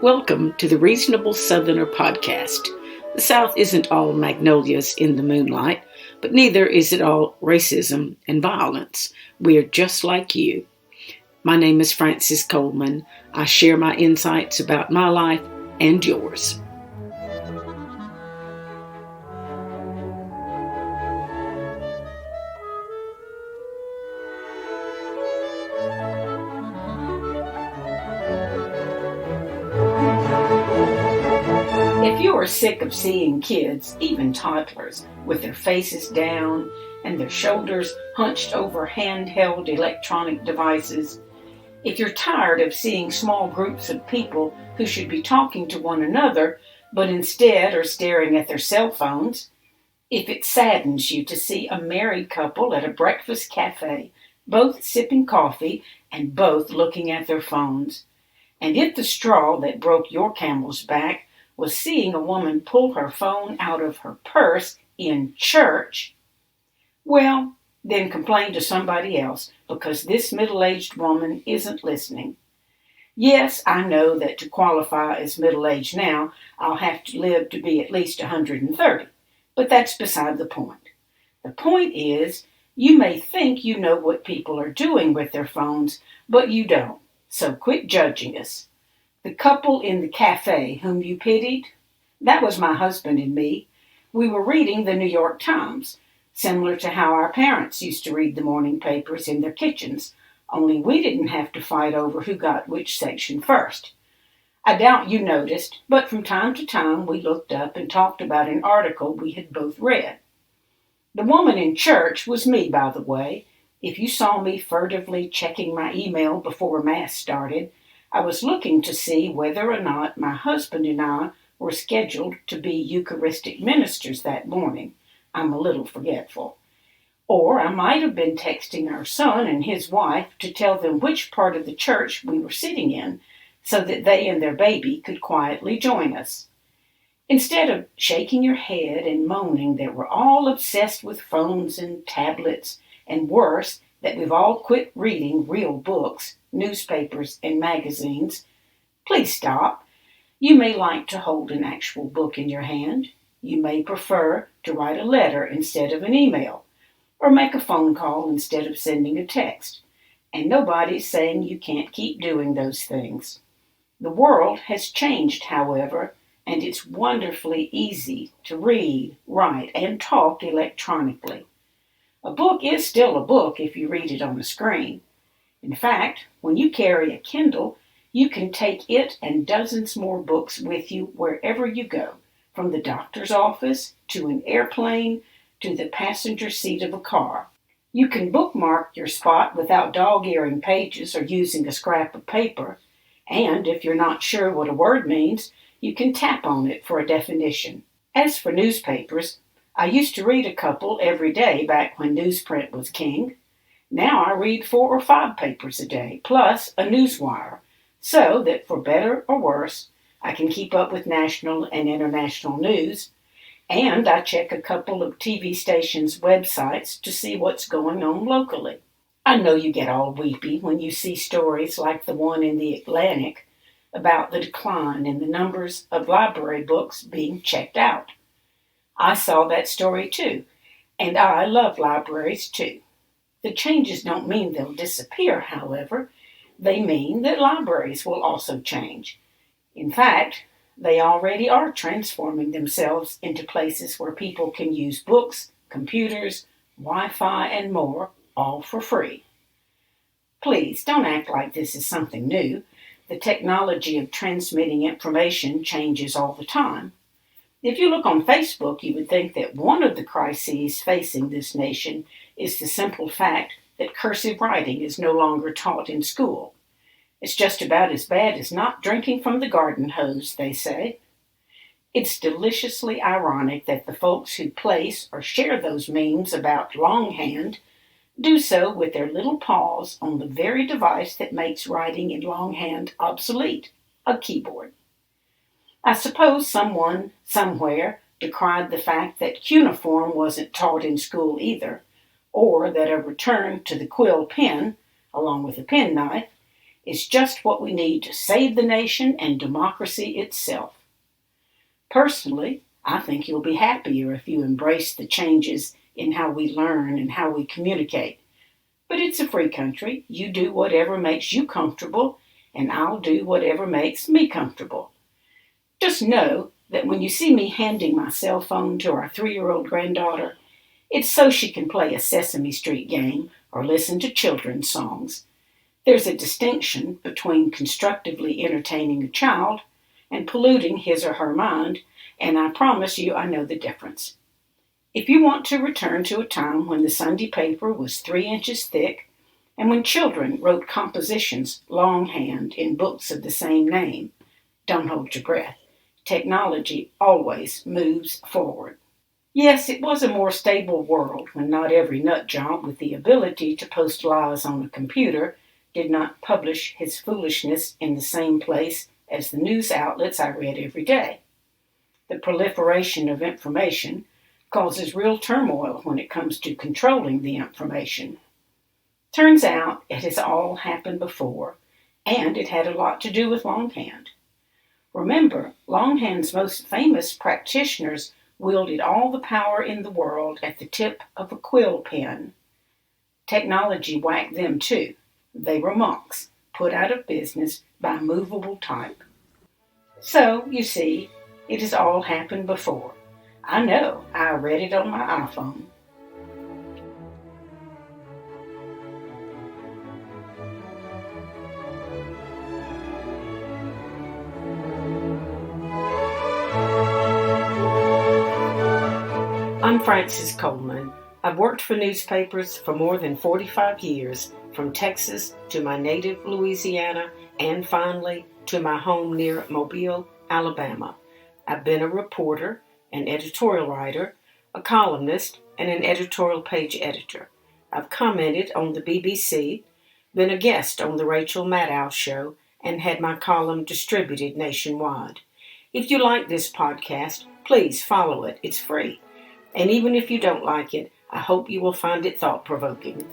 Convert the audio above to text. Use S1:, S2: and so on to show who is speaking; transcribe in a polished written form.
S1: Welcome to the Reasonable Southerner podcast. The South isn't all magnolias in the moonlight, but neither is it all racism and violence. We are just like you. My name is Frances Coleman. I share my insights about my life and yours. If you are sick of seeing kids, even toddlers, with their faces down and their shoulders hunched over handheld electronic devices, if you're tired of seeing small groups of people who should be talking to one another but instead are staring at their cell phones, if it saddens you to see a married couple at a breakfast cafe, both sipping coffee and both looking at their phones, and if the straw that broke your camel's back was seeing a woman pull her phone out of her purse in church, well, then complain to somebody else because this middle-aged woman isn't listening. Yes, I know that to qualify as middle-aged now, I'll have to live to be at least 130, but that's beside the point. The point is, you may think you know what people are doing with their phones, but you don't, so quit judging us. The couple in the cafe whom you pitied, that was my husband and me. We were reading the New York Times, similar to how our parents used to read the morning papers in their kitchens, only we didn't have to fight over who got which section first. I doubt you noticed, but from time to time we looked up and talked about an article we had both read. The woman in church was me, by the way. If you saw me furtively checking my email before Mass started, I was looking to see whether or not my husband and I were scheduled to be Eucharistic ministers that morning. I'm a little forgetful. Or I might have been texting our son and his wife to tell them which part of the church we were sitting in so that they and their baby could quietly join us. Instead of shaking your head and moaning that we're all obsessed with phones and tablets, and worse, that we've all quit reading real books, newspapers, and magazines, please stop. You may like to hold an actual book in your hand. You may prefer to write a letter instead of an email, or make a phone call instead of sending a text. And nobody's saying you can't keep doing those things. The world has changed, however, and it's wonderfully easy to read, write, and talk electronically. A book is still a book if you read it on a screen. In fact, when you carry a Kindle, you can take it and dozens more books with you wherever you go, from the doctor's office to an airplane to the passenger seat of a car. You can bookmark your spot without dog-earing pages or using a scrap of paper, and if you're not sure what a word means, you can tap on it for a definition. As for newspapers, I used to read a couple every day back when newsprint was king. Now I read 4 or 5 papers a day, plus a newswire, so that for better or worse, I can keep up with national and international news, and I check a couple of TV stations' websites to see what's going on locally. I know you get all weepy when you see stories like the one in the Atlantic about the decline in the numbers of library books being checked out. I saw that story too, and I love libraries too. The changes don't mean they'll disappear, however. They mean that libraries will also change. In fact, they already are transforming themselves into places where people can use books, computers, Wi-Fi, and more, all for free. Please don't act like this is something new. The technology of transmitting information changes all the time. If you look on Facebook, you would think that one of the crises facing this nation is the simple fact that cursive writing is no longer taught in school. It's just about as bad as not drinking from the garden hose, they say. It's deliciously ironic that the folks who place or share those memes about longhand do so with their little paws on the very device that makes writing in longhand obsolete, a keyboard. I suppose someone, somewhere, decried the fact that cuneiform wasn't taught in school either, or that a return to the quill pen, along with a penknife, is just what we need to save the nation and democracy itself. Personally, I think you'll be happier if you embrace the changes in how we learn and how we communicate. But it's a free country. You do whatever makes you comfortable, and I'll do whatever makes me comfortable. Just know that when you see me handing my cell phone to our 3-year-old granddaughter, it's so she can play a Sesame Street game or listen to children's songs. There's a distinction between constructively entertaining a child and polluting his or her mind, and I promise you I know the difference. If you want to return to a time when the Sunday paper was 3 inches thick and when children wrote compositions longhand in books of the same name, don't hold your breath. Technology always moves forward. Yes, it was a more stable world when not every nut job with the ability to post lies on a computer did not publish his foolishness in the same place as the news outlets I read every day. The proliferation of information causes real turmoil when it comes to controlling the information. Turns out it has all happened before, and it had a lot to do with longhand. Remember, longhand's most famous practitioners wielded all the power in the world at the tip of a quill pen. Technology whacked them too. They were monks, put out of business by movable type. So, you see, it has all happened before. I know, I read it on my iPhone. I'm Frances Coleman. I've worked for newspapers for more than 45 years, from Texas to my native Louisiana, and finally to my home near Mobile, Alabama. I've been a reporter, an editorial writer, a columnist, and an editorial page editor. I've commented on the BBC, been a guest on the Rachel Maddow Show, and had my column distributed nationwide. If you like this podcast, please follow it. It's free. And even if you don't like it, I hope you will find it thought-provoking.